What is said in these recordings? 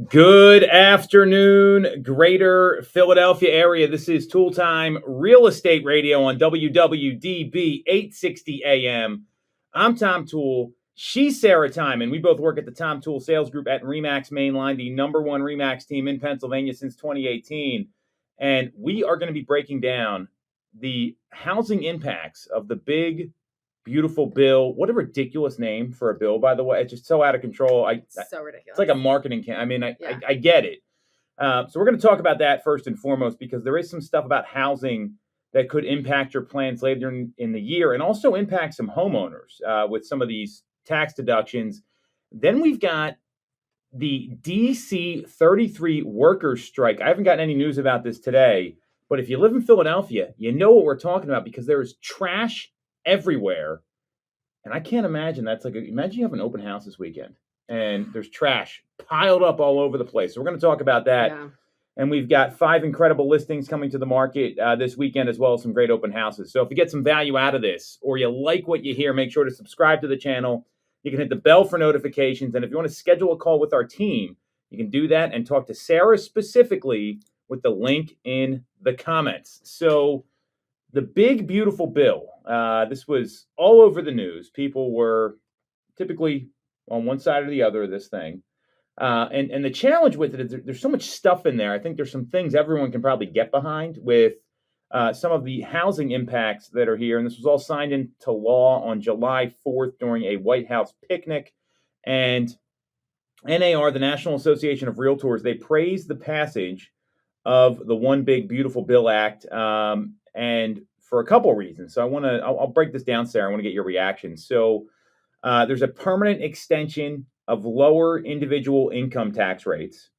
Good afternoon, Greater Philadelphia area. This is Toole Time Real Estate Radio on WWDB 860 AM. I'm Tom Toole. She's Sarah Tymon. We both work at the Tom Toole Sales Group at RE/MAX Mainline, the number one RE/MAX team in Pennsylvania since 2018. And we are going to be breaking down the housing impacts of the big, beautiful bill. What a ridiculous name for a bill, by the way. It's just so out of control. So ridiculous. It's like a marketing campaign. I get it. So we're going to talk about that first and foremost, because there is some stuff about housing that could impact your plans later in the year and also impact some homeowners with some of these tax deductions. Then we've got the DC 33 workers strike. I haven't gotten any news about this today, but if you live in Philadelphia, you know what we're talking about, because there is trash everywhere. And I can't imagine imagine you have an open house this weekend and there's trash piled up all over the place. So we're going to talk about that. Yeah. And we've got 5 incredible listings coming to the market this weekend, as well as some great open houses. So if you get some value out of this, or you like what you hear, make sure to subscribe to the channel. You can hit the bell for notifications. And if you want to schedule a call with our team, you can do that and talk to Sarah specifically with the link in the comments. So the big, beautiful bill. This was all over the news. People were typically on one side or the other of this thing. And the challenge with it is there's so much stuff in there. I think there's some things everyone can probably get behind with some of the housing impacts that are here. And this was all signed into law on July 4th during a White House picnic. And NAR, the National Association of Realtors, they praised the passage of the One Big Beautiful Bill Act. And for a couple of reasons. So I'll break this down, Sarah. I want to get your reaction. So there's a permanent extension of lower individual income tax rates,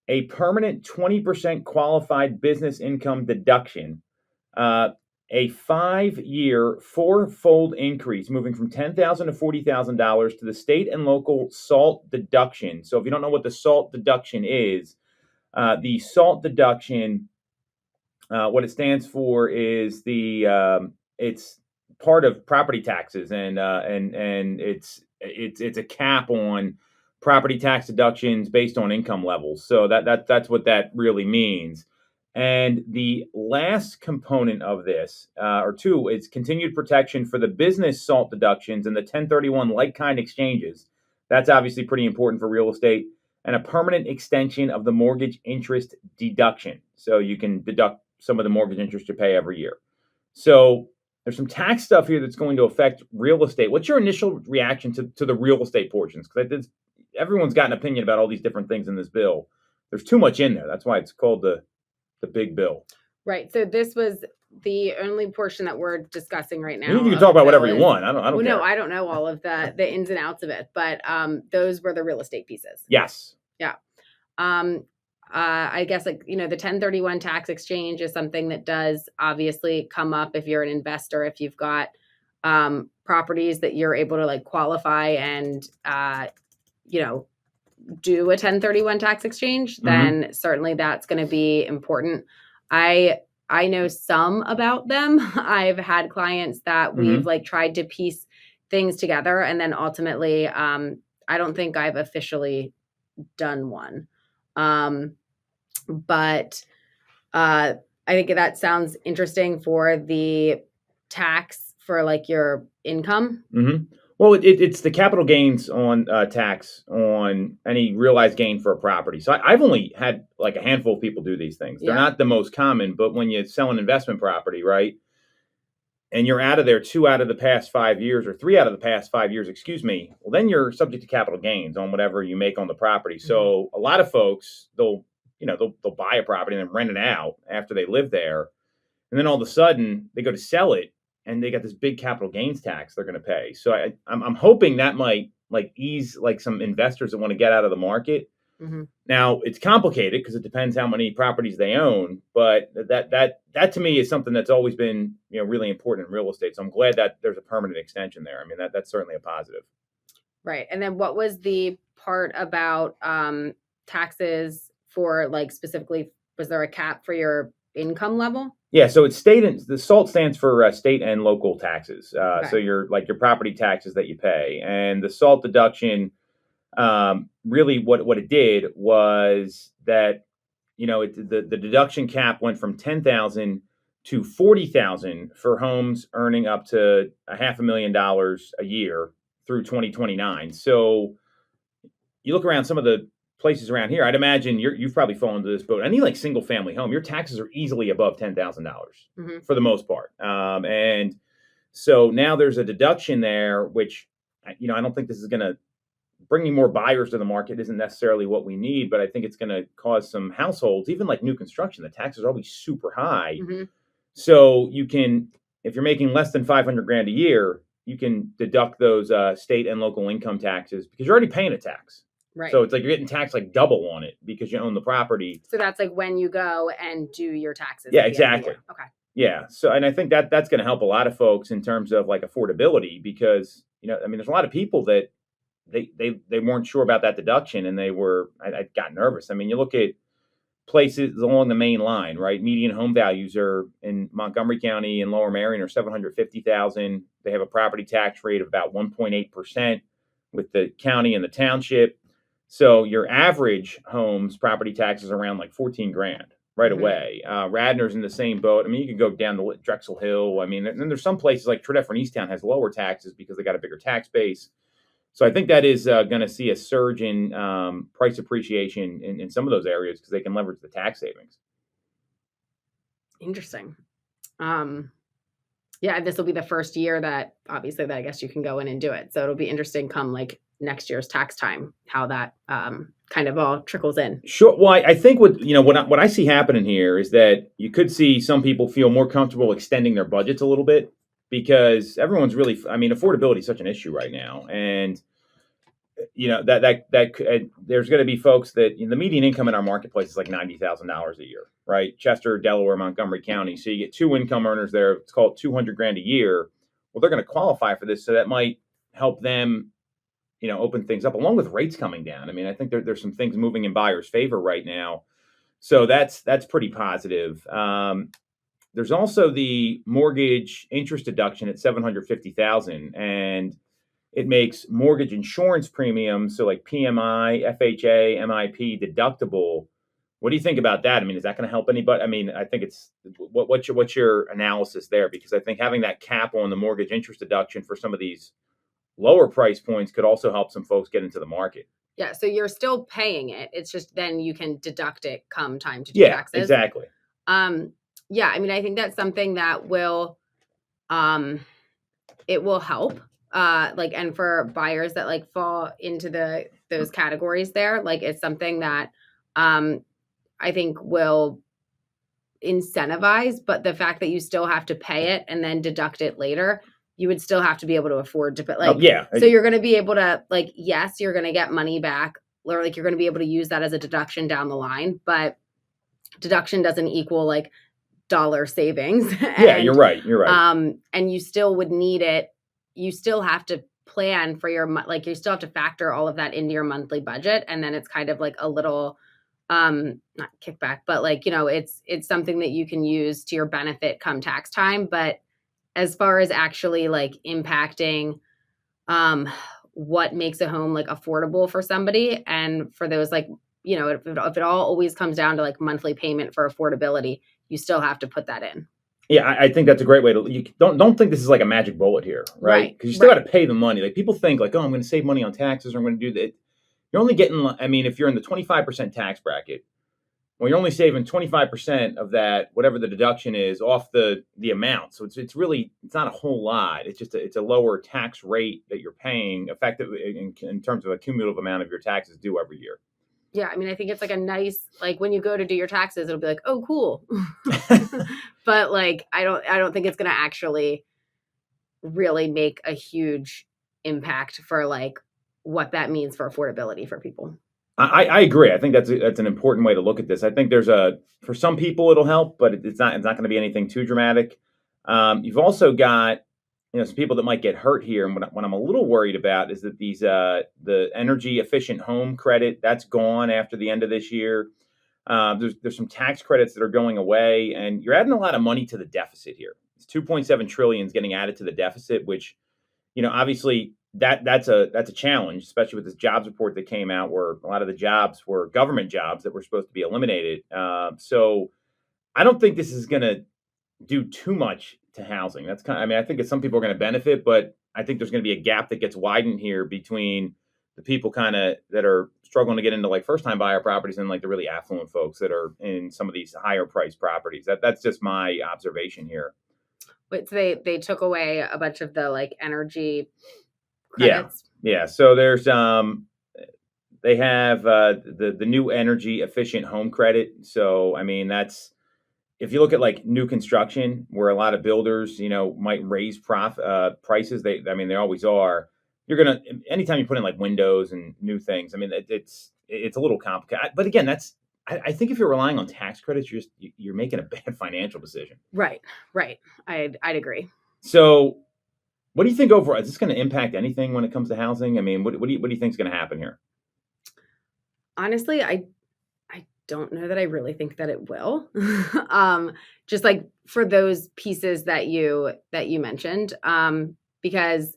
a permanent 20% qualified business income deduction, a 5-year, 4-fold increase, moving from $10,000 to $40,000 to the state and local SALT deduction. So if you don't know what the SALT deduction is, the SALT deduction, what it stands for is it's part of property taxes, and it's a cap on property tax deductions based on income levels. So that's what that really means. And the last component of this, or two, is continued protection for the business SALT deductions and the 1031 like-kind exchanges. That's obviously pretty important for real estate. And a permanent extension of the mortgage interest deduction. So you can deduct some of the mortgage interest you pay every year. So there's some tax stuff here that's going to affect real estate. What's your initial reaction to the real estate portions? Because everyone's got an opinion about all these different things in this bill. There's too much in there. That's why it's called the big bill. Right. So this was the only portion that we're discussing right now. You can talk about whatever you want. I don't care. No, I don't know all of the ins and outs of it, but those were the real estate pieces. Yes. Yeah. I guess the 1031 tax exchange is something that does obviously come up if you're an investor, if you've got properties that you're able to qualify and do a 1031 tax exchange, then certainly that's going to be important. I know some about them. I've had clients that we've tried to piece things together, and then ultimately I don't think I've officially done one. But I think that sounds interesting for the tax for your income. Well, it's the capital gains on tax on any realized gain for a property. So I've only had a handful of people do these things. They're not the most common, but when you sell an investment property, right, and you're out of there 2 out of the past 5 years, or 3 out of the past 5 years, well, then you're subject to capital gains on whatever you make on the property. So a lot of folks, they'll buy a property and then rent it out after they live there. And then all of a sudden they go to sell it and they got this big capital gains tax they're going to pay. So I'm hoping that might ease some investors that want to get out of the market. Now it's complicated because it depends how many properties they own, but that to me is something that's always been, really important in real estate. So I'm glad that there's a permanent extension there. I mean, that's certainly a positive. Right. And then what was the part about taxes for specifically, was there a cap for your income level? Yeah, so it's the SALT stands for state and local taxes. Okay. So your property taxes that you pay, and the SALT deduction Really what it did was that, the deduction cap went from 10,000 to 40,000 for homes earning up to a $500,000 a year through 2029. So you look around some of the places around here, I'd imagine you've probably fallen into this boat. Any like single family home, your taxes are easily above $10,000 for the most part. And so now there's a deduction there, which, I don't think this is going to bringing more buyers to the market isn't necessarily what we need, but I think it's going to cause some households, even like new construction, the taxes are always super high. So you can, if you're making less than 500 grand a year, you can deduct those state and local income taxes because you're already paying a tax. Right. So it's like you're getting taxed like double on it because you own the property. So that's like when you go and do your taxes. Yeah, exactly. Okay. Yeah. So, and I think that's going to help a lot of folks in terms of like affordability because, there's a lot of people that they weren't sure about that deduction and I got nervous. You look at places along the main line, right? Median home values are in Montgomery County and Lower Merion are 750,000. They have a property tax rate of about 1.8% with the county and the township. So your average home's property tax is around like 14 grand right away. Radnor's in the same boat. You could go down to Drexel Hill. And then there's some places like Tredeff and Easttown has lower taxes because they got a bigger tax base. So I think that is going to see a surge in price appreciation in some of those areas because they can leverage the tax savings. Interesting. Yeah, this will be the first year that obviously that I guess you can go in and do it. So it'll be interesting come like next year's tax time, how that kind of all trickles in. Sure. Well, I think what I see happening here is that you could see some people feel more comfortable extending their budgets a little bit because everyone's really, affordability is such an issue right now. And, there's going to be folks that the median income in our marketplace is like $90,000 a year, right? Chester, Delaware, Montgomery County. So you get two income earners there. It's called 200 grand a year. Well, they're going to qualify for this. So that might help them, open things up along with rates coming down. I think there's some things moving in buyers' favor right now. So that's pretty positive. There's also the mortgage interest deduction at $750,000, and it makes mortgage insurance premiums, so like PMI, FHA, MIP deductible. What do you think about that? Is that going to help anybody? I think it's what's your analysis there? Because I think having that cap on the mortgage interest deduction for some of these lower price points could also help some folks get into the market. Yeah, so you're still paying it. It's just then you can deduct it come time to do taxes. Yeah, exactly. Yeah, I think that's something that will, it will help. And for buyers that fall into those categories there, it's something that I think will incentivize, but the fact that you still have to pay it and then deduct it later, you would still have to be able to afford to put so you're going to be able to yes, you're going to get money back or you're going to be able to use that as a deduction down the line, but deduction doesn't equal dollar savings. Yeah, you're right. And you still would need it. You still have to plan for your, you still have to factor all of that into your monthly budget. And then it's kind of a little, not kickback, but it's something that you can use to your benefit come tax time. But as far as actually impacting, what makes a home affordable for somebody and for those if it all always comes down to monthly payment for affordability, you still have to put that in. Yeah, I think that's a great way to. You don't think this is like a magic bullet here, right? Because you still got to pay the money. People think oh, I'm going to save money on taxes, or I'm going to do that. You're only getting. If you're in the 25% tax bracket, well, you're only saving 25% of that, whatever the deduction is, off the amount. So it's really not a whole lot. It's just it's a lower tax rate that you're paying, effectively in terms of a cumulative amount of your taxes due every year. Yeah, I think it's a nice, when you go to do your taxes, it'll be oh, cool. But I don't think it's going to actually really make a huge impact for what that means for affordability for people. I agree. I think that's an important way to look at this. I think for some people it'll help, but it's not going to be anything too dramatic. You've also got some people that might get hurt here. And what I'm a little worried about is that these the energy efficient home credit, that's gone after the end of this year. There's some tax credits that are going away, and you're adding a lot of money to the deficit here. It's 2.7 trillion is getting added to the deficit, which obviously that's a challenge, especially with this jobs report that came out, where a lot of the jobs were government jobs that were supposed to be eliminated. So I don't think this is going to do too much to housing. That's kind of, I mean, I think that some people are going to benefit, but I think there's going to be a gap that gets widened here between the people kind of that are struggling to get into like first time buyer properties and like the really affluent folks that are in some of these higher priced properties. That's just my observation here. But they took away a bunch of the like energy Yeah. credits. Yeah. So there's they have the new energy efficient home credit. So I mean that's, if you look at like new construction, where a lot of builders, might raise prices, I mean, they always are. You're gonna, anytime you put in like windows and new things, I mean, it's a little complicated. But again, I think if you're relying on tax credits, you're making a bad financial decision. Right. I'd agree. So, what do you think overall? Is this going to impact anything when it comes to housing? I mean, what do you think is going to happen here? Honestly, I don't know that I really think that it will. Just like for those pieces that you mentioned, because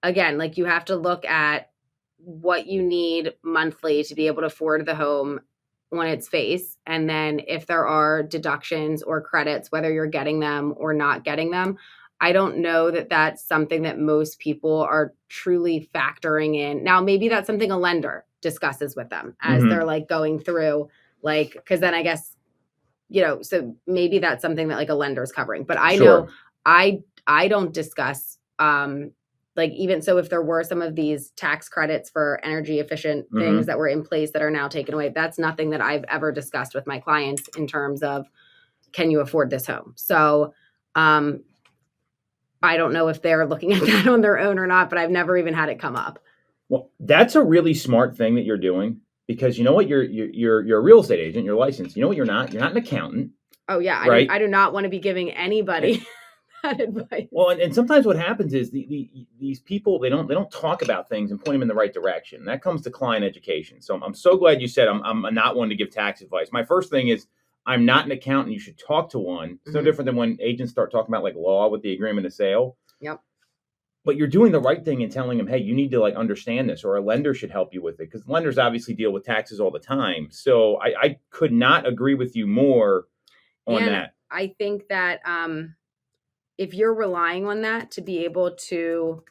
again, like you have to look at what you need monthly to be able to afford the home on its face, and then if there are deductions or credits, whether you're getting them or not getting them. I don't know that that's something that most people are truly factoring in. Now, maybe that's something a lender discusses with them as they're like going through, like, because then I guess, so maybe that's something that like a lender's covering. But I know I don't discuss, like, even so, if there were some of these tax credits for energy efficient things that were in place that are now taken away, that's nothing that I've ever discussed with my clients in terms of, can you afford this home? So, I don't know if they're looking at that on their own or not, but I've never even had it come up. Well, that's a really smart thing that you're doing, because you know what, you're a real estate agent, you're licensed. You know what, you're not an accountant. Oh yeah, right? I do not want to be giving anybody that advice. Well, and sometimes what happens is these people, they don't talk about things and point them in the right direction. That comes to client education. So I'm so glad you said I'm not one to give tax advice. My first thing is, I'm not an accountant. You should talk to one. It's no different than when agents start talking about like law with the agreement of sale. Yep. But you're doing the right thing and telling them, hey, you need to like understand this, or a lender should help you with it, because lenders obviously deal with taxes all the time. So I could not agree with you more on that. I think that if you're relying on that to be able to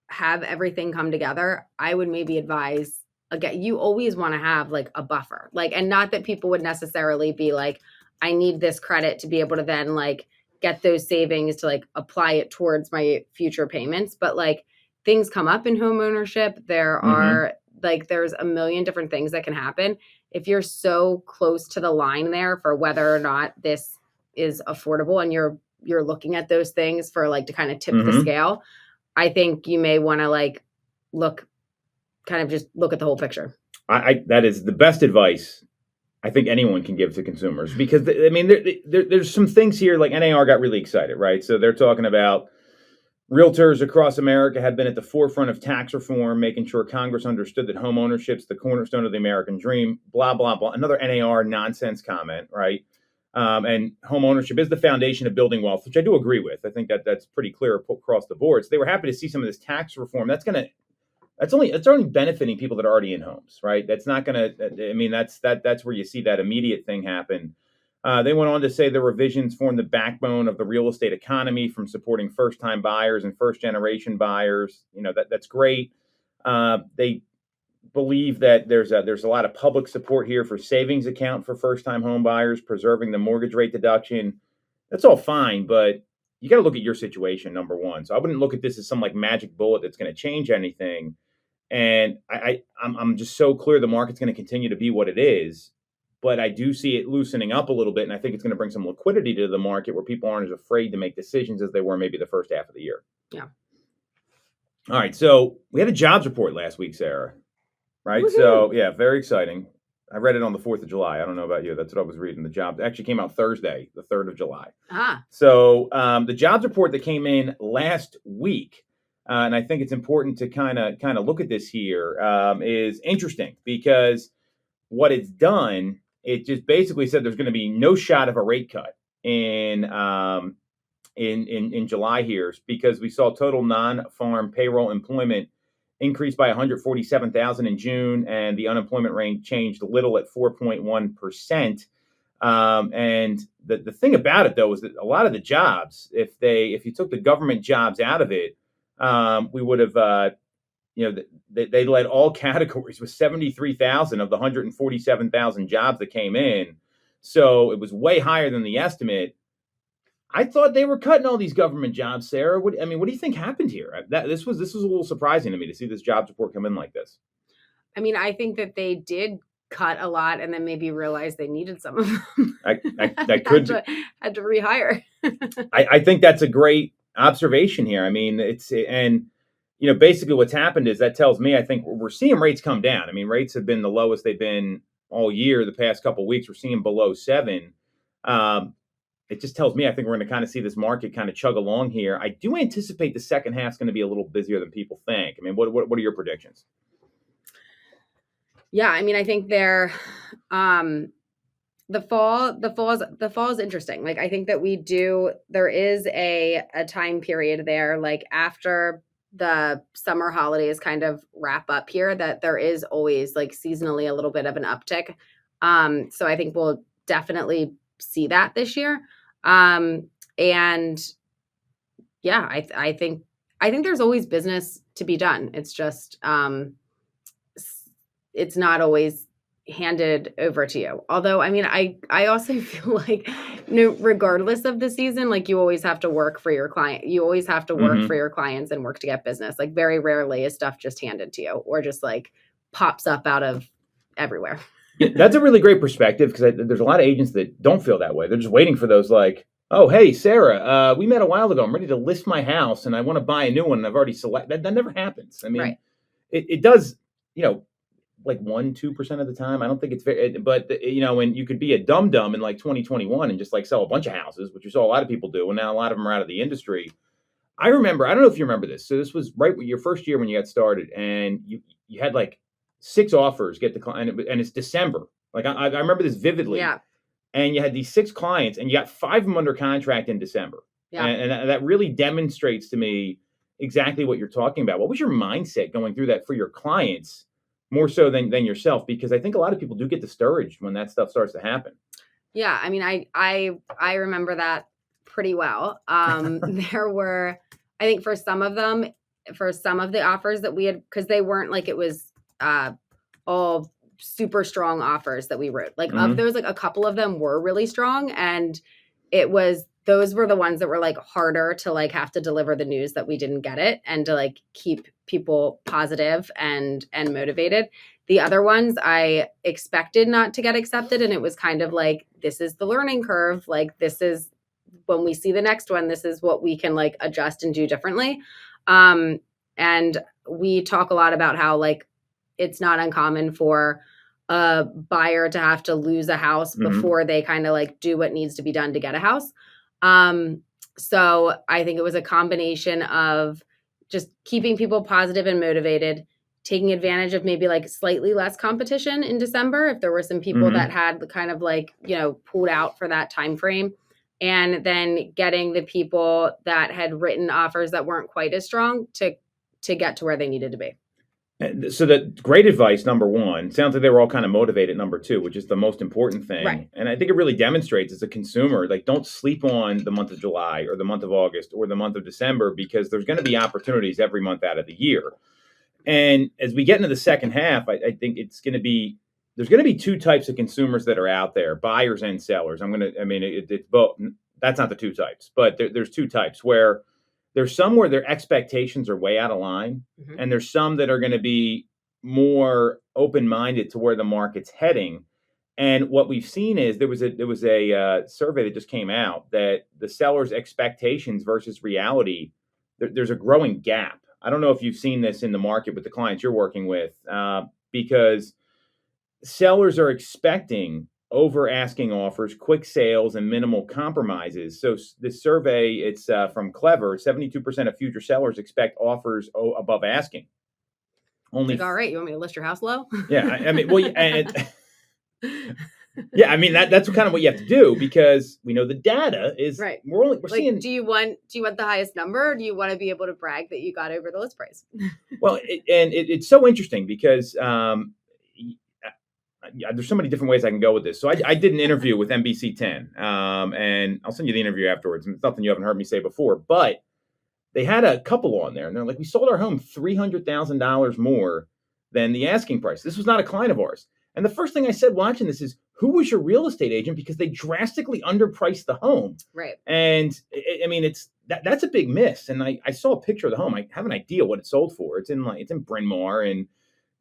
have everything come together, I would maybe advise, again, you always want to have like a buffer, like, and not that people would necessarily be like, I need this credit to be able to then like get those savings to like apply it towards my future payments. But like things come up in home ownership. There are like, there's a million different things that can happen. If you're so close to the line there for whether or not this is affordable, and you're looking at those things for like to kind of tip the scale, I think you may want to like just look at the whole picture. That is the best advice I think anyone can give to consumers, because I mean, there's some things here, like NAR got really excited, right? So they're talking about realtors across America have been at the forefront of tax reform, making sure Congress understood that home ownership's the cornerstone of the American dream, blah, blah, blah. Another NAR nonsense comment, right? And home ownership is the foundation of building wealth, which I do agree with. I think that's pretty clear across the board. So they were happy to see some of this tax reform. It's only benefiting people that are already in homes, right? That's not going to, I mean, that's where you see that immediate thing happen. They went on to say the revisions form the backbone of the real estate economy, from supporting first-time buyers and first-generation buyers. That's great. They believe that there's a lot of public support here for savings account for first-time home buyers, preserving the mortgage rate deduction. That's all fine, but you got to look at your situation, number one. So I wouldn't look at this as some like magic bullet that's going to change anything. And I'm just so clear the market's going to continue to be what it is, but I do see it loosening up a little bit, and I think it's going to bring some liquidity to the market where people aren't as afraid to make decisions as they were maybe the first half of the year. Yeah. All right, so we had a jobs report last week, Sarah, right? Woo-hoo. So, yeah, very exciting. I read it on the 4th of July. I don't know about you. That's what I was reading. The jobs actually came out Thursday, the 3rd of July. So the jobs report that came in last week, and I think it's important to kind of look at this here, is interesting, because what it's done, it just basically said there's going to be no shot of a rate cut in in July here because we saw total non-farm payroll employment increased by 147,000 in June, and the unemployment rate changed a little at 4.1%. And the thing about it, though, is that a lot of the jobs, if you took the government jobs out of it, we would have, they led all categories with 73,000 of the 147,000 jobs that came in. So it was way higher than the estimate. I thought they were cutting all these government jobs, Sarah. What do you think happened here? This was a little surprising to me to see this jobs report come in like this. I mean, I think that they did cut a lot and then maybe realized they needed some of them. I could had to rehire. I think that's a great observation here. I mean, basically what's happened is that tells me I think we're seeing rates come down. I mean, rates have been the lowest they've been all year. The past couple of weeks, we're seeing below 7. It just tells me I think we're going to kind of see this market kind of chug along here. I do anticipate the second half is going to be a little busier than people think. I mean, what are your predictions? Yeah, I mean, I think the fall is interesting. Like, I think that there is a time period there, like after the summer holidays kind of wrap up here, that there is always like seasonally a little bit of an uptick. So I think we'll definitely see that this year. And yeah, I think there's always business to be done. It's just, it's not always handed over to you. Although, I mean, I also feel like, regardless of the season, like you always have to work for your client. You always have to work for your clients and work to get business. Like very rarely is stuff just handed to you or just like pops up out of everywhere. Yeah, that's a really great perspective because there's a lot of agents that don't feel that way. They're just waiting for those like, oh, hey, Sarah, we met a while ago. I'm ready to list my house and I want to buy a new one. And I've already selected. That never happens. I mean, right. It does, like 1-2% of the time. I don't think it's very, but and you could be a dum-dum in like 2021 and just like sell a bunch of houses, which you saw a lot of people do. And now a lot of them are out of the industry. I don't know if you remember this. So this was right with your first year when you got started and you had like 6 offers get the client and it's December. Like I remember this vividly. Yeah. And you had these 6 clients and you got 5 of them under contract in December. Yeah. And that really demonstrates to me exactly what you're talking about. What was your mindset going through that for your clients more so than yourself? Because I think a lot of people do get discouraged when that stuff starts to happen. Yeah. I mean, I remember that pretty well. There were, I think for some of the offers that we had, because they weren't like it was all super strong offers that we wrote. Like of those, like a couple of them were really strong, and those were the ones that were like harder to like have to deliver the news that we didn't get it and to like keep people positive and motivated. The other ones I expected not to get accepted, and it was kind of like, this is the learning curve. Like this is when we see the next one, this is what we can like adjust and do differently. And we talk a lot about how like it's not uncommon for a buyer to have to lose a house before they kind of like do what needs to be done to get a house. So I think it was a combination of just keeping people positive and motivated, taking advantage of maybe like slightly less competition in December if there were some people that had kind of like, pulled out for that time frame, and then getting the people that had written offers that weren't quite as strong to get to where they needed to be. So that great advice, number one. Sounds like they were all kind of motivated, number two, which is the most important thing. Right. And I think it really demonstrates as a consumer, like don't sleep on the month of July or the month of August or the month of December, because there's going to be opportunities every month out of the year. And as we get into the second half, I think there's going to be 2 types of consumers that are out there, buyers and sellers. It's both. That's not the 2 types, but there's 2 types where there's some where their expectations are way out of line, and there's some that are going to be more open-minded to where the market's heading. And what we've seen is there was a survey that just came out that the seller's expectations versus reality, there's a growing gap. I don't know if you've seen this in the market with the clients you're working with, because sellers are expecting over asking offers, quick sales, and minimal compromises. So this survey, it's from Clever, 72% of future sellers expect offers above asking. Only, like, all right, you want me to list your house low? Yeah, I mean, well, and Yeah, I mean that's kind of what you have to do, because we know the data is right. We're like, seeing. do you want the highest number, or do you want to be able to brag that you got over the list price? Well, it's so interesting because there's so many different ways I can go with this. So I did an interview with NBC 10, and I'll send you the interview afterwards. It's nothing you haven't heard me say before, but they had a couple on there, and they're like, "We sold our home $300,000 more than the asking price." This was not a client of ours. And the first thing I said watching this is, "Who was your real estate agent?" Because they drastically underpriced the home. Right. And I mean, that's a big miss. And I saw a picture of the home. I have an idea what it sold for. It's in Bryn Mawr, and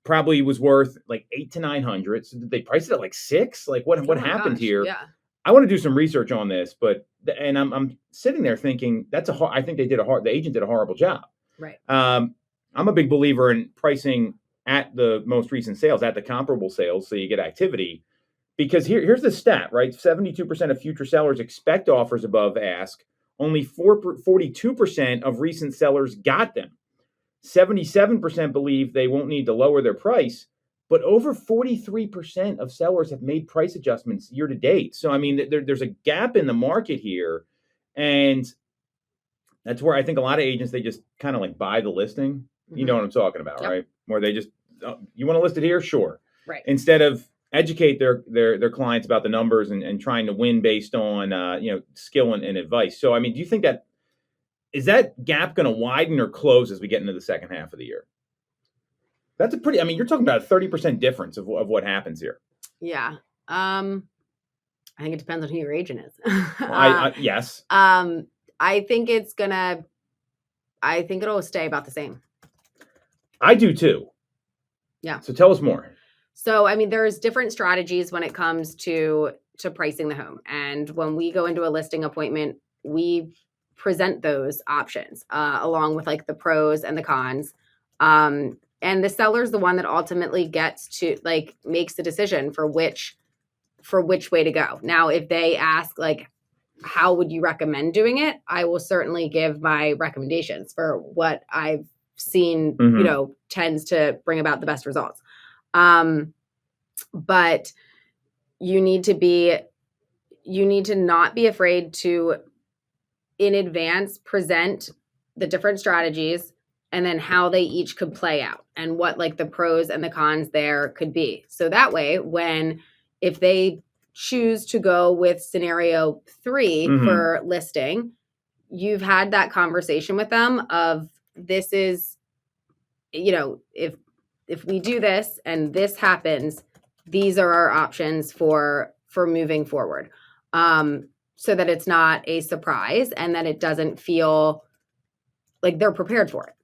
probably was worth like 800 to 900. So did they price it at like 6? Like what Oh my happened gosh, here? yeah. I want to do some research on this, but and I'm sitting there thinking I think the agent did a horrible job. Right. I'm a big believer in pricing at the most recent sales, at the comparable sales, so you get activity. Because here's the stat, right? 72% of future sellers expect offers above ask. Only 42% of recent sellers got them. 77% believe they won't need to lower their price, but over 43% of sellers have made price adjustments year to date. So, I mean, there's a gap in the market here. And that's where I think a lot of agents, they just kind of like buy the listing. You know what I'm talking about, Yep. right? Where they just, "Oh, you want to list it here? Sure." Right. Instead of educate their clients about the numbers and trying to win based on, skill and advice. So, I mean, do you think is that gap going to widen or close as we get into the second half of the year? That's I mean, you're talking about a 30% difference of what happens here. Yeah. I think it depends on who your agent is. Well, yes. I think it'll stay about the same. I do too. Yeah. So tell us more. So, I mean, there's different strategies when it comes to pricing the home. And when we go into a listing appointment, we present those options along with like the pros and the cons. And the seller's the one that ultimately gets to like makes the decision for which way to go. Now, if they ask like, how would you recommend doing it? I will certainly give my recommendations for what I've seen, tends to bring about the best results. But you need to not be afraid to in advance present the different strategies and then how they each could play out and what like the pros and the cons there could be. So that way, if they choose to go with scenario 3 for listing, you've had that conversation with them of this is, if we do this and this happens, these are our options for moving forward. So that it's not a surprise and that it doesn't feel like they're prepared for it.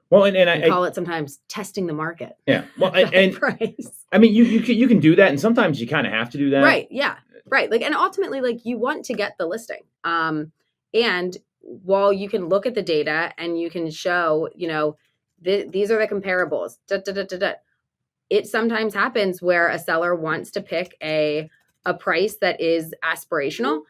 Well, and I call it sometimes testing the market. Yeah. Well, and price. I mean, you can do that, and sometimes you kind of have to do that. Right. Yeah. Right. Like, and ultimately, like you want to get the listing. And while you can look at the data and you can show, these are the comparables. It sometimes happens where a seller wants to pick a price that is aspirational,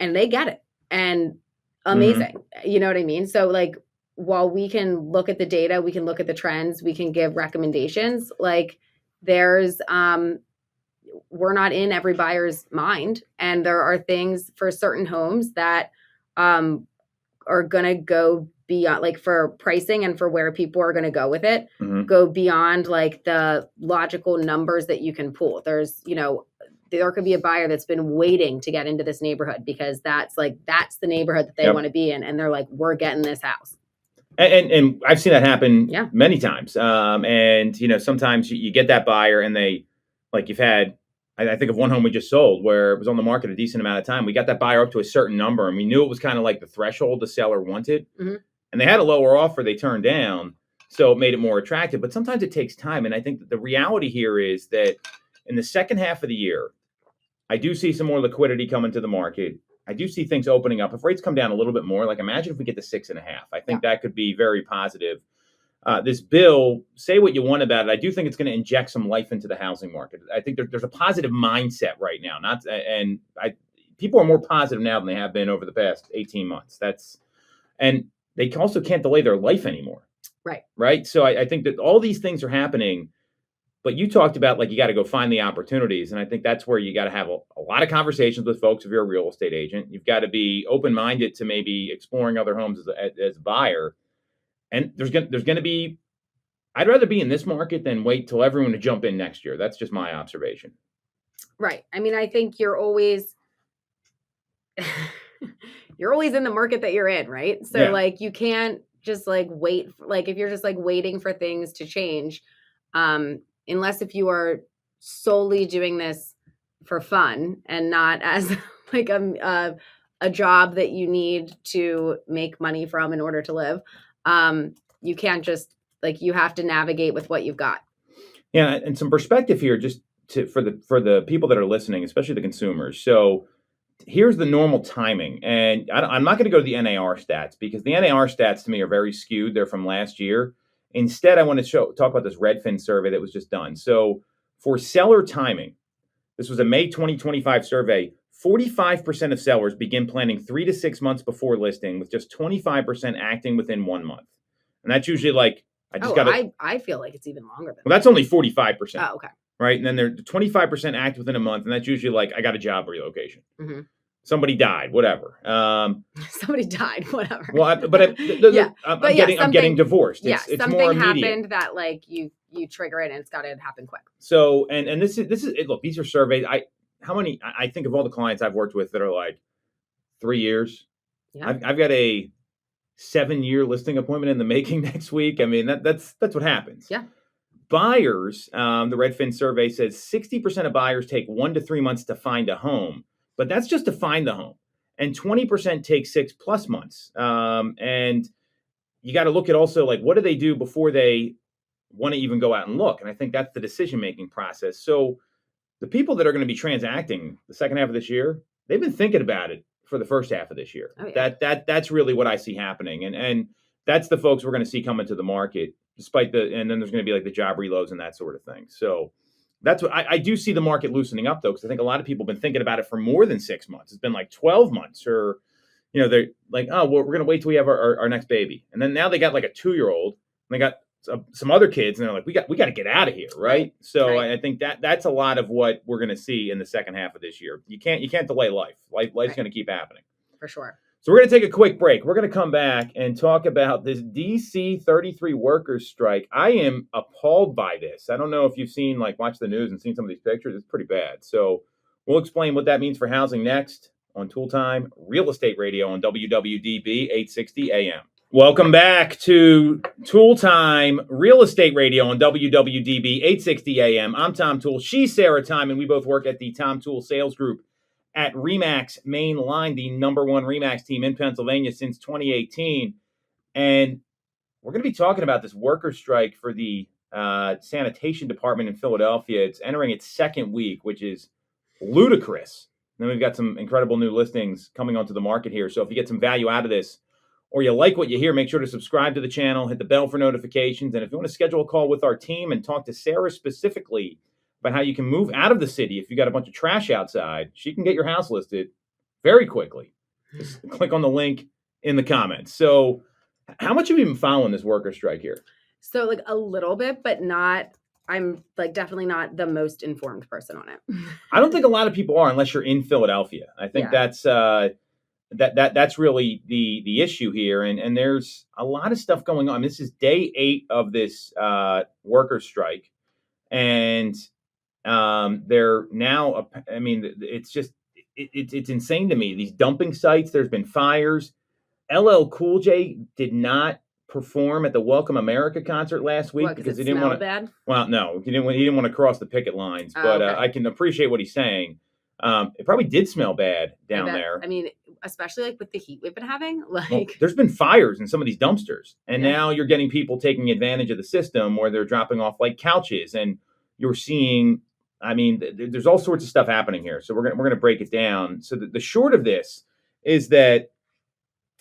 and they get it, and amazing. You know what I mean? So like, while we can look at the data, we can look at the trends, we can give recommendations, like there's, we're not in every buyer's mind. And there are things for certain homes that are going to go beyond, like for pricing and for where people are going to go with it, go beyond like the logical numbers that you can pull. There's, there could be a buyer that's been waiting to get into this neighborhood because that's the neighborhood that they want to be in. And they're like, we're getting this house. And I've seen that happen many times. And, sometimes you get that buyer and they, like you've had, I think of one home we just sold where it was on the market a decent amount of time. We got that buyer up to a certain number and we knew it was kind of like the threshold the seller wanted. And they had a lower offer they turned down. So it made it more attractive. But sometimes it takes time. And I think that the reality here is that in the second half of the year, I do see some more liquidity coming to the market. I do see things opening up. If rates come down a little bit more, like imagine if we get to 6.5, I think that could be very positive. This bill, say what you want about it, I do think it's going to inject some life into the housing market. I think there's a positive mindset right now. People are more positive now than they have been over the past 18 months. And they also can't delay their life anymore. Right. Right. So I think that all these things are happening. But you talked about like you got to go find the opportunities, and I think that's where you got to have a lot of conversations with folks if you're a real estate agent. You've got to be open-minded to maybe exploring other homes as a buyer. And there's going to be. I'd rather be in this market than wait till everyone to jump in next year. That's just my observation. Right. I mean, I think you're always in the market that you're in, right? So like you can't just like wait. Like if you're just like waiting for things to change, unless if you are solely doing this for fun and not as like a job that you need to make money from in order to live, you can't just like you have to navigate with what you've got. Yeah, and some perspective here, just for the people that are listening, especially the consumers. So here's the normal timing, and I'm not going to go to the NAR stats because the NAR stats to me are very skewed. They're from last year. Instead, I want to talk about this Redfin survey that was just done. So for seller timing, this was a May 2025 survey. 45% of sellers begin planning 3 to 6 months before listing, with just 25% acting within 1 month. And that's usually like, I feel like it's even longer than well, that's only 45%. Oh, okay. Right. And then they're 25% act within a month. And that's usually like, I got a job relocation. Mm-hmm. Somebody died, whatever. Somebody died, whatever. Well, I'm getting divorced. It's something more immediate. happened that like you trigger it and it's got to happen quick. So, and this is look, these are surveys. I think of all the clients I've worked with that are like 3 years. Yeah. I've got a 7-year listing appointment in the making next week. I mean, that's what happens. Yeah. Buyers, the Redfin survey says 60% of buyers take 1 to 3 months to find a home, but that's just to find the home. And 20% take 6+ months. And you got to look at also like, what do they do before they want to even go out and look? And I think that's the decision-making process. So the people that are going to be transacting the second half of this year, they've been thinking about it for the first half of this year. Oh, yeah. That's really what I see happening. And that's the folks we're going to see come into the market, and then there's going to be like the job reloads and that sort of thing. So that's what I do see the market loosening up though, because I think a lot of people have been thinking about it for more than 6 months. It's been like 12 months or, they're like, oh, well, we're going to wait till we have our next baby. And then now they got like a 2-year-old and they got some other kids and they're like, we got to get out of here. Right. So right. I think that's a lot of what we're going to see in the second half of this year. You can't delay life. Life's right. going to keep happening. For sure. So we're going to take a quick break. We're going to come back and talk about this DC 33 workers strike. I am appalled by this. I don't know if you've watched the news and seen some of these pictures. It's pretty bad. So we'll explain what that means for housing next on Toole Time Real Estate Radio on WWDB 860 AM. Welcome back to Toole Time Real Estate Radio on WWDB 860 AM. I'm Tom Toole. She's Sarah Tymon. We both work at the Tom Toole Sales Group at RE/MAX Main Line, the number one RE/MAX team in Pennsylvania since 2018. And we're going to be talking about this worker strike for the sanitation department in Philadelphia. It's entering its second week, which is ludicrous. And then we've got some incredible new listings coming onto the market here. So if you get some value out of this, or you like what you hear, make sure to subscribe to the channel, hit the bell for notifications. And if you want to schedule a call with our team and talk to Sarah specifically about how you can move out of the city if you got a bunch of trash outside, she can get your house listed very quickly. Just click on the link in the comments. So how much have you been following this worker strike here? So like a little bit, but I'm like definitely not the most informed person on it. I don't think a lot of people are unless you're in Philadelphia. I think that's really the issue here. And there's a lot of stuff going on. This is day 8 of this worker strike. And they're now, I mean, it's just, it's insane to me. These dumping sites, there's been fires. LL Cool J did not perform at the Welcome America concert last week because he didn't want to. Bad? Well, no, he didn't want to cross the picket lines. But okay. I can appreciate what he's saying. It probably did smell bad down there. I mean, especially like with the heat we've been having. There's been fires in some of these dumpsters, and now you're getting people taking advantage of the system where they're dropping off like couches, and you're seeing. I mean, there's all sorts of stuff happening here. So we're gonna break it down. So the short of this is that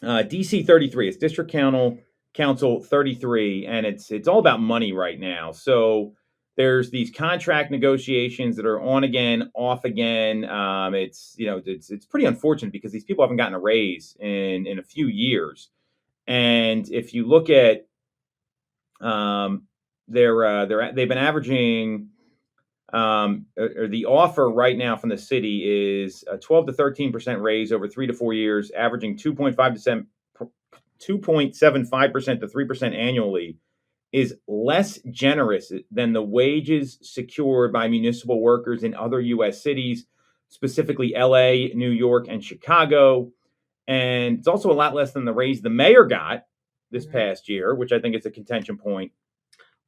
DC 33, it's District Council 33, and it's all about money right now. So there's these contract negotiations that are on again, off again. It's pretty unfortunate because these people haven't gotten a raise in a few years. And if you look at they've been averaging or the offer right now from the city is a 12 to 13% raise over 3 to 4 years, averaging 2.75% to 3% annually, is less generous than the wages secured by municipal workers in other U.S. cities, specifically LA, New York, and Chicago. And it's also a lot less than the raise the mayor got this past year, which I think is a contention point.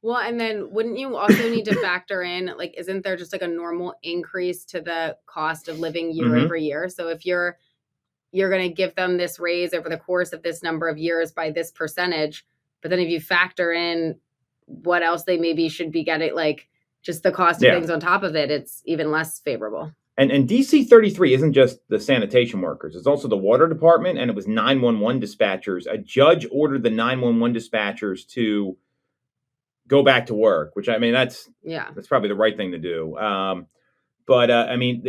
Well, and then wouldn't you also need to factor in, like, isn't there just like a normal increase to the cost of living year over year? So if you're going to give them this raise over the course of this number of years by this percentage, but then if you factor in what else they maybe should be getting, like just the cost of things on top of it, it's even less favorable. And DC 33 isn't just the sanitation workers. It's also the water department, and it was 911 dispatchers. A judge ordered the 911 dispatchers to go back to work, which, I mean, that's probably the right thing to do. But I mean,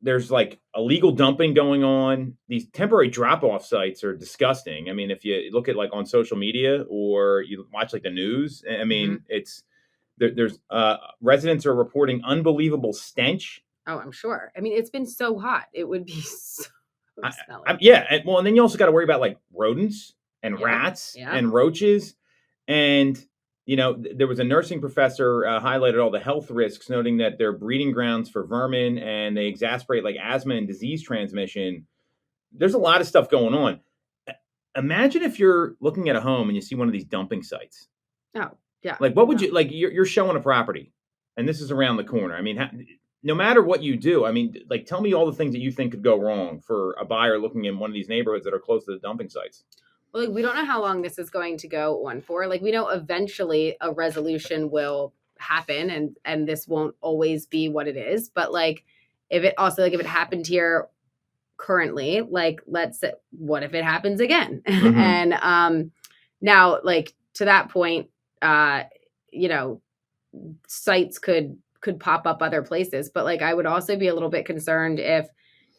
there's like illegal dumping going on. These temporary drop-off sites are disgusting. I mean, if you look at like on social media or you watch like the news, I mean, it's there's residents are reporting unbelievable stench. Oh, I'm sure. I mean, it's been so hot. It would be so smelly. And then you also got to worry about like rodents and rats and roaches. And, you know, there was a nursing professor highlighted all the health risks, noting that they're breeding grounds for vermin and they exacerbate like asthma and disease transmission. There's a lot of stuff going on. Imagine if you're looking at a home and you see one of these dumping sites. Oh, yeah. Like, what would you, like, you're showing a property and this is around the corner. I mean, no matter what you do, I mean, like, tell me all the things that you think could go wrong for a buyer looking in one of these neighborhoods that are close to the dumping sites. Well, like, we don't know how long this is going to go on for. Like, we know eventually a resolution will happen and this won't always be what it is. But like, if it happened here currently, like, what if it happens again? And now, like, to that point, you know, sites could pop up other places. But like, I would also be a little bit concerned if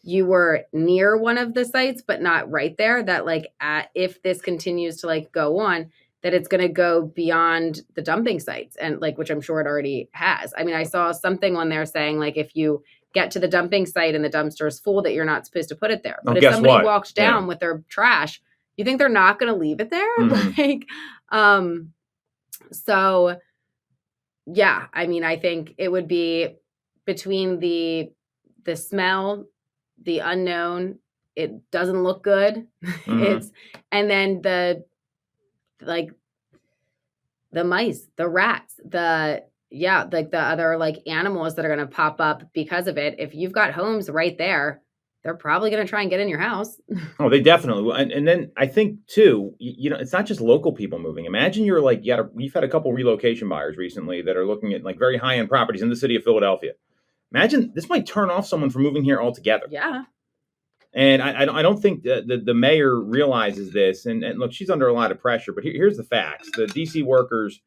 you were near one of the sites, but not right there, that like, if this continues to like go on, that it's going to go beyond the dumping sites, and like, which I'm sure it already has. I mean, I saw something on there saying like, if you get to the dumping site and the dumpster is full, that you're not supposed to put it there. But if somebody walked down with their trash, you think they're not going to leave it there? Like, so yeah, I mean, I think it would be between the smell, the unknown, it doesn't look good. And then the mice, the rats, like the other like animals that are going to pop up because of it. If you've got homes right there, they're probably going to try and get in your house. Oh, they definitely will. And then I think too, you know, it's not just local people moving. Imagine you're like, we've had a couple relocation buyers recently that are looking at like very high-end properties in the city of Philadelphia. Imagine this might turn off someone from moving here altogether. Yeah. And I don't think the mayor realizes this. And look, she's under a lot of pressure. But here's the facts: the DC workers,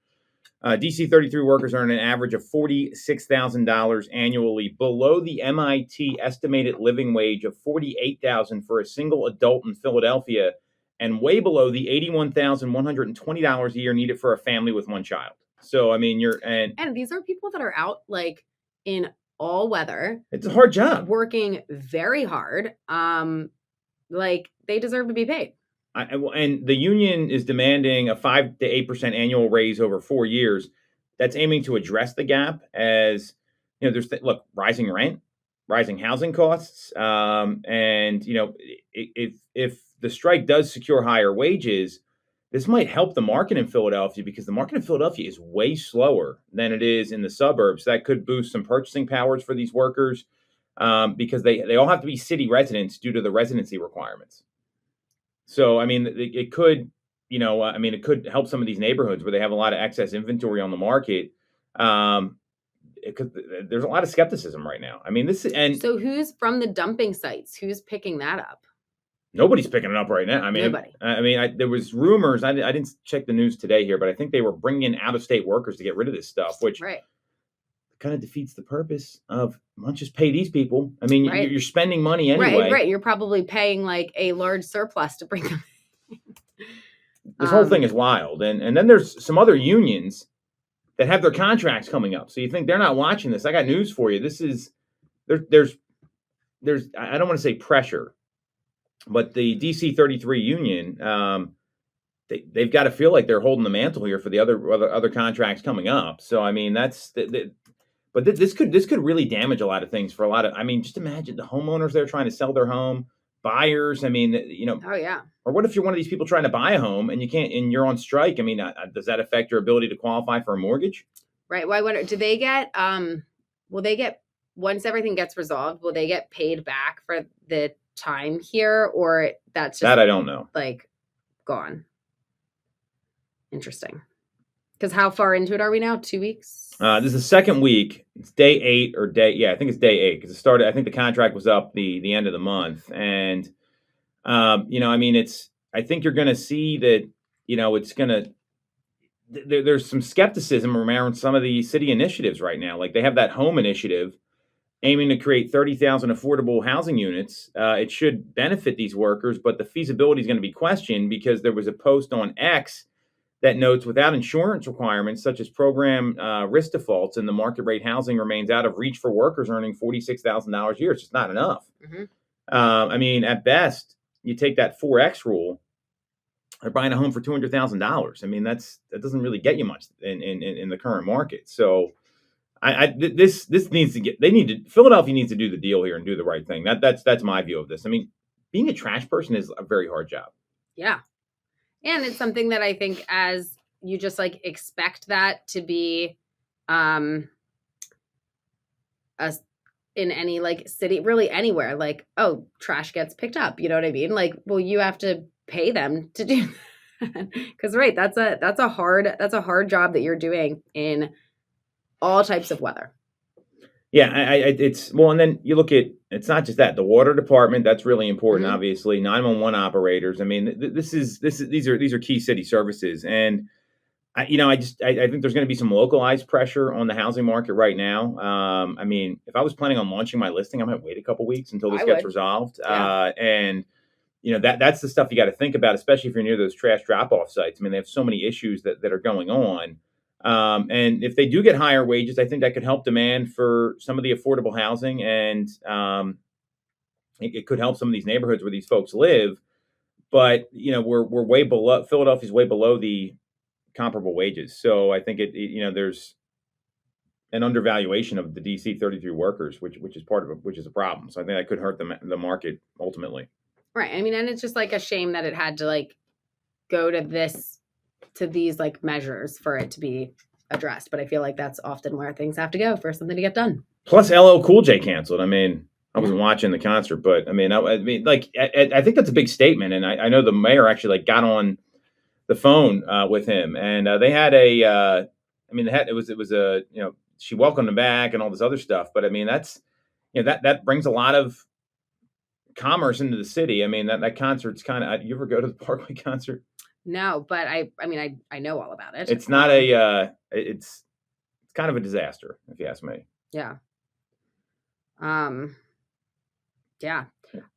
DC 33 workers earn an average of $46,000 annually, below the MIT estimated living wage of $48,000 for a single adult in Philadelphia, and way below the $81,120 a year needed for a family with one child. So I mean, and these are people that are out like in all weather. It's a hard job, working very hard. Like, they deserve to be paid. And the union is demanding a 5 to 8% annual raise over 4 years. That's aiming to address the gap, as you know, there's rising rent, rising housing costs, and you know, if the strike does secure higher wages, this might help the market in Philadelphia, because the market in Philadelphia is way slower than it is in the suburbs. That could boost some purchasing powers for these workers, because they all have to be city residents due to the residency requirements. So, I mean, it could, you know, it could help some of these neighborhoods where they have a lot of excess inventory on the market. There's a lot of skepticism right now. I mean, so who's from the dumping sites? Who's picking that up? Nobody's picking it up right now. I mean, nobody. There was rumors. I didn't check the news today here, but I think they were bringing in out-of-state workers to get rid of this stuff, which kind of defeats the purpose of, why don't you just pay these people? I mean, you're spending money anyway. Right. You're probably paying like a large surplus to bring them in. This whole thing is wild. And then there's some other unions that have their contracts coming up. So you think they're not watching this. I got news for you. This is there's I don't want to say pressure, but the DC 33 union, they've got to feel like they're holding the mantle here for the other contracts coming up. So I mean but this could really damage a lot of things for a lot of. I mean, just imagine the homeowners there trying to sell their home, buyers. I mean, Oh yeah. Or what if you're one of these people trying to buy a home and you can't, and you're on strike? I mean, does that affect your ability to qualify for a mortgage? Right. Well, I wonder, do they get, will they get, once everything gets resolved, will they get paid back for the time here, or that's just That I don't know. like gone? Interesting. Because how far into it are we now? 2 weeks? This is the second week. It's day 8 or I think it's day 8 because it started. I think the contract was up the end of the month, and I mean, I think you're going to see that. It's going to. There's some skepticism around some of the city initiatives right now. Like they have that home initiative aiming to create 30,000 affordable housing units. It should benefit these workers, but the feasibility is going to be questioned because there was a post on X that notes without insurance requirements such as program risk defaults and the market rate housing remains out of reach for workers earning $46,000 a year. It's just not enough. Mm-hmm. I mean, at best, you take that 4X rule, they're buying a home for $200,000. I mean, that doesn't really get you much in the current market. So this needs to Philadelphia needs to do the deal here and do the right thing. That's my view of this. I mean, being a trash person is a very hard job. Yeah. And it's something that I think as you just like expect that to be in any like city, really anywhere, like, oh, trash gets picked up. You know what I mean? Like, well, you have to pay them to do that. Because right, that's a hard job that you're doing in all types of weather. Yeah, and then you look at, it's not just that, the water department, that's really important, Mm-hmm. obviously, 911 operators. I mean, these are key city services. And I think there's going to be some localized pressure on the housing market right now. I mean, if I was planning on launching my listing, I might wait a couple weeks until this gets resolved. Yeah. And that's the stuff you got to think about, especially if you're near those trash drop-off sites. I mean, they have so many issues that are going on. And if they do get higher wages, I think that could help demand for some of the affordable housing, and it could help some of these neighborhoods where these folks live. But we're way below. Philadelphia's way below the comparable wages, so I think there's an undervaluation of the DC 33 workers, which is which is a problem. So I think that could hurt the market ultimately. Right. I mean, and it's just like a shame that it had to like go to these like measures for it to be addressed. But I feel like that's often where things have to go for something to get done. Plus, LL Cool J canceled. I mean, I wasn't watching the concert, but I mean, I think that's a big statement. And I know the mayor actually like got on the phone with him, and they had she welcomed him back and all this other stuff. But I mean, that's that brings a lot of commerce into the city. I mean, that concert's kind of. You ever go to the Parkway concert? No, but I know all about it. It's not it's kind of a disaster, if you ask me. Yeah. Yeah.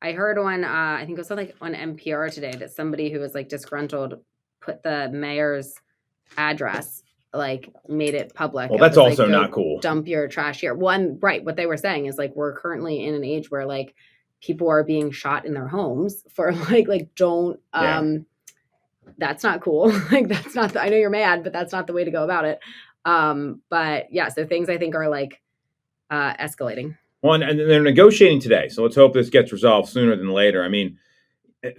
I heard on I think it was like on NPR today that somebody who was like disgruntled put the mayor's address, like made it public. Well, that's also not cool. Dump your trash here. Right. What they were saying is like, we're currently in an age where like people are being shot in their homes for don't, that's not cool. Like, that's not, I know you're mad, but that's not the way to go about it. But yeah, so things I think are like escalating. Well, and they're negotiating today. So let's hope this gets resolved sooner than later. I mean,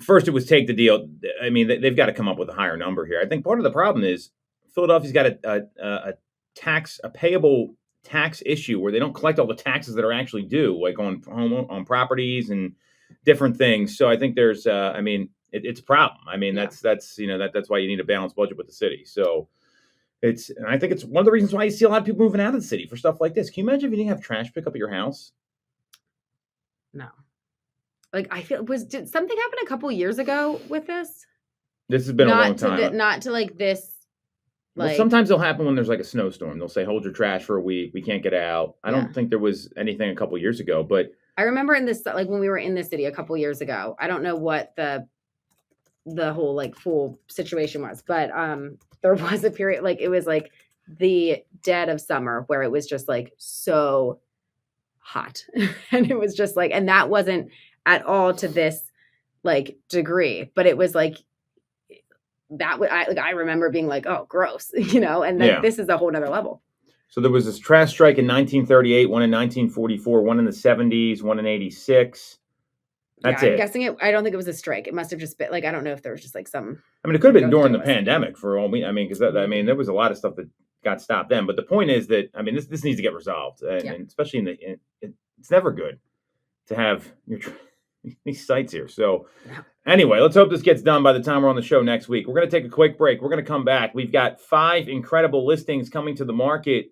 first it was take the deal. I mean, they've got to come up with a higher number here. I think part of the problem is Philadelphia's got a payable tax issue where they don't collect all the taxes that are actually due, like on properties and different things. So I think there's, it's a problem. I mean, that's why you need a balanced budget with the city. So and I think it's one of the reasons why you see a lot of people moving out of the city for stuff like this. Can you imagine if you didn't have trash pick up at your house? No. Like, I feel, did something happen a couple years ago with this? This has been a long time. Not to like this. Like, well, sometimes it'll happen when there's like a snowstorm. They'll say, hold your trash for a week. We can't get out. I don't think there was anything a couple years ago, but I remember when we were in this city a couple years ago, I don't know what the whole like full situation was, but there was a period, like it was like the dead of summer where it was just like so hot. And it was just like, and that wasn't at all to this like degree, but it was like that I remember being like, oh, gross, and then this is a whole nother level. So there was this trash strike in 1938, one in 1944, one in the 70s, one in 86. That's it. I'm guessing I don't think it was a strike. It must have just been like, I don't know if there was just like some. I mean, it could have been during the pandemic for all we. I mean, because there was a lot of stuff that got stopped then. But the point is that this needs to get resolved, and especially it's never good to have these sites here. So anyway, let's hope this gets done by the time we're on the show next week. We're going to take a quick break. We're going to come back. We've got 5 incredible listings coming to the market: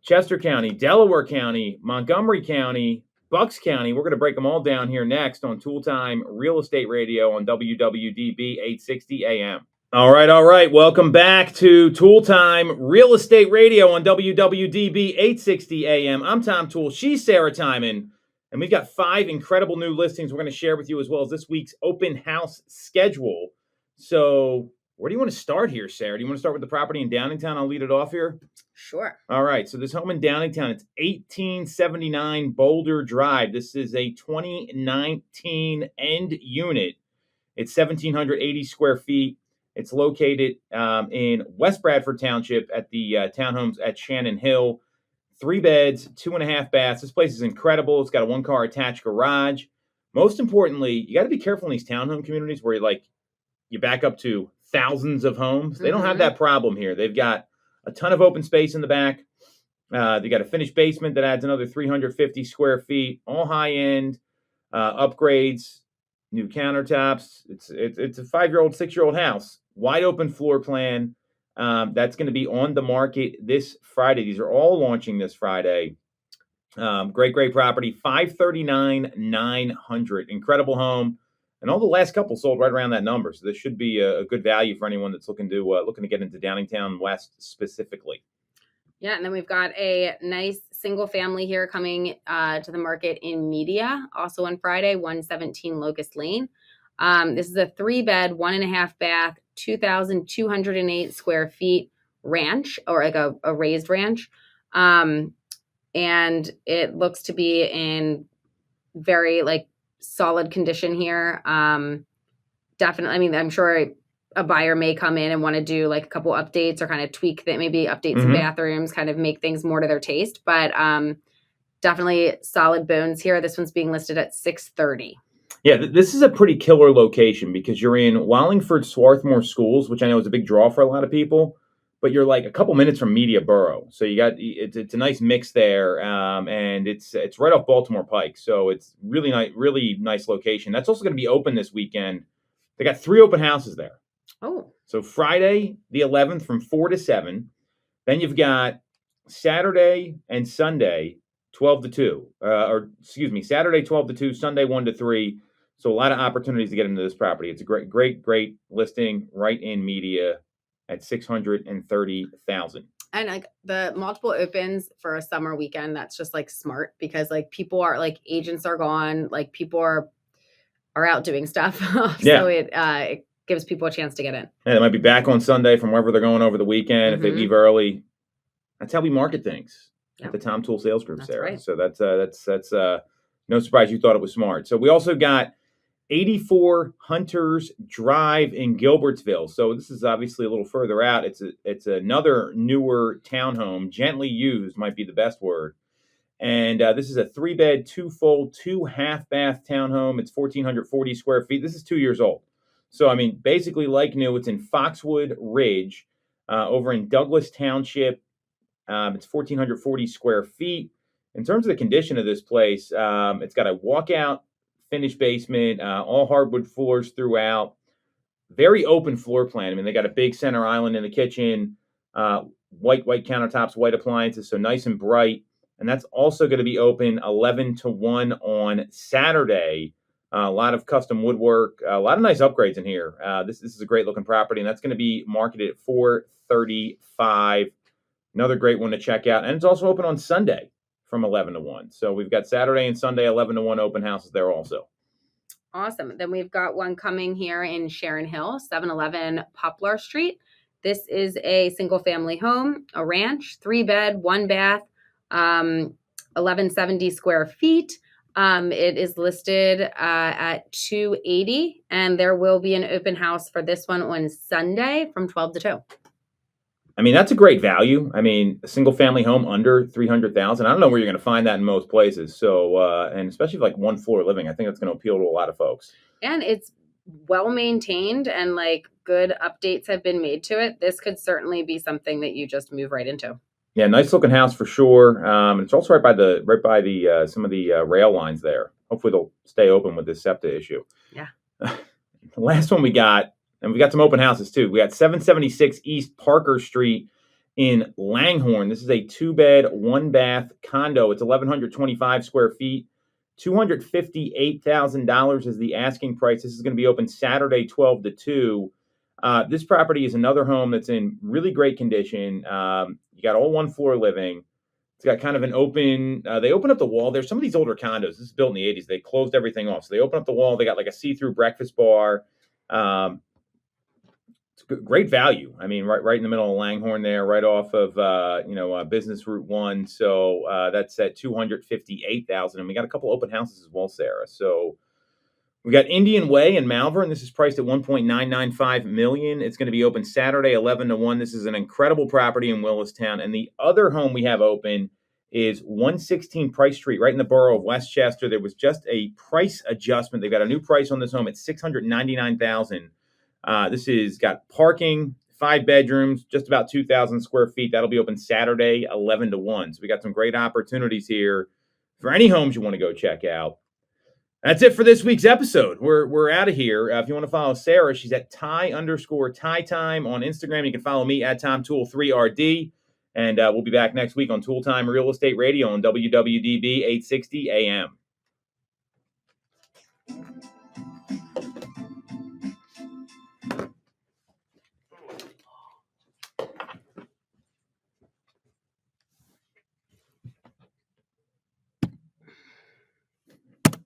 Chester County, Delaware County, Montgomery County, Bucks County. We're going to break them all down here next on Toole Time Real Estate Radio on WWDB-AM. All right. Welcome back to Toole Time Real Estate Radio on WWDB-AM. I'm Tom Toole. She's Sarah Tymon. And we've got 5 incredible new listings we're going to share with you, as well as this week's open house schedule. So where do you want to start here, Sarah? Do you want to start with the property in Downingtown? I'll lead it off here. Sure. All right. So this home in Downingtown, it's 1879 Boulder Drive. This is a 2019 end unit. It's 1,780 square feet. It's located in West Bradford Township at the townhomes at Shannon Hill. 3 beds, 2.5 baths. This place is incredible. It's got a 1-car attached garage. Most importantly, you got to be careful in these townhome communities where you back up to thousands of homes. They don't have that problem here. They've got a ton of open space in the back. They got a finished basement that adds another 350 square feet, all high end upgrades, new countertops. It's a 5-year-old, 6-year-old house. Wide open floor plan. That's going to be on the market this Friday. These are all launching this Friday. Great property. $539,900. Incredible home. And all the last couple sold right around that number. So this should be a good value for anyone that's looking to get into Downingtown West specifically. Yeah, and then we've got a nice single family here coming to the market in Media, also on Friday, 117 Locust Lane. This is a 3-bed, 1.5 bath, 2,208 square feet ranch, or like a raised ranch. And it looks to be in very solid condition here. Definitely, I'm sure a buyer may come in and want to do a couple updates or kind of tweak that, maybe update some bathrooms, kind of make things more to their taste. But definitely solid bones here. This one's being listed at $630,000. Yeah, this is a pretty killer location because you're in Wallingford Swarthmore Schools, which I know is a big draw for a lot of people, but you're a couple minutes from Media Borough. So you got it's a nice mix there, and it's right off Baltimore Pike. So it's really nice location. That's also going to be open this weekend. They got 3 open houses there. Oh. So Friday the 11th from 4 to 7. Then you've got Saturday and Sunday 12 to 2. Saturday 12 to 2, Sunday 1 to 3. So a lot of opportunities to get into this property. It's a great listing right in Media at $630,000. And the multiple opens for a summer weekend, that's just smart because people are agents are gone, people are out doing stuff. So it gives people a chance to get in. And they might be back on Sunday from wherever they're going over the weekend. If they leave early, that's how we market things at the Tom Toole Sales Group, Sarah. Right. So that's no surprise you thought it was smart. So we also got 84 Hunters Drive in Gilbertsville. So this is obviously a little further out. It's another newer townhome, gently used might be the best word. And this is a 3-bed, 2-full, 2.5-bath townhome. It's 1,440 square feet. This is 2 years old. So, basically like new. It's in Foxwood Ridge over in Douglas Township. It's 1,440 square feet. In terms of the condition of this place, it's got a walkout finished basement, all hardwood floors throughout. Very open floor plan. They got a big center island in the kitchen, white countertops, white appliances, so nice and bright. And that's also going to be open 11 to 1 on Saturday. A lot of custom woodwork, a lot of nice upgrades in here. This is a great looking property, and that's going to be marketed at $435,000. Another great one to check out. And it's also open on Sunday from 11 to 1. So we've got Saturday and Sunday 11 to 1 open houses there also. Awesome. Then we've got one coming here in Sharon Hill, 711 Poplar Street. This is a single family home, a ranch, 3-bed, 1-bath, 1170 square feet. It is listed at $280, and there will be an open house for this one on Sunday from 12 to 2. I mean, that's a great value. I mean, a single family home under 300,000. I don't know where you're going to find that in most places. So, and especially like one floor living, I think that's going to appeal to a lot of folks. And it's well maintained, and like good updates have been made to it. This could certainly be something that you just move right into. Yeah, nice looking house for sure. It's also right by the some of the rail lines there. Hopefully they'll stay open with this SEPTA issue. Yeah. The last one we got, and we got some open houses too. We got 776 East Parker Street in Langhorne. This is a 2-bed, 1-bath condo. It's 1,125 square feet. $258,000 is the asking price. This is going to be open Saturday, 12 to 2. This property is another home that's in really great condition. You got all one floor living. It's got kind of an open, they open up the wall. There's some of these older condos. This is built in the 80s. They closed everything off. So they open up the wall. They got like a see-through breakfast bar. It's great value. I mean, right in the middle of Langhorne there, right off of, Business Route 1. So that's at $258,000. And we got a couple open houses as well, Sarah. So we got Indian Way in Malvern. This is priced at $1.995 million. It's going to be open Saturday, 11 to 1. This is an incredible property in Willistown. And the other home we have open is 116 Price Street, right in the borough of Westchester. There was just a price adjustment. They've got a new price on this home at $699,000. This is got parking, 5 bedrooms, just about 2,000 square feet. That'll be open Saturday, 11 to 1. So we got some great opportunities here for any homes you want to go check out. That's it for this week's episode. We're out of here. If you want to follow Sarah, she's at Ty_TyTime on Instagram. You can follow me at Tom Toole 3RD. And we'll be back next week on Toole Time Real Estate Radio on WWDB 860 AM.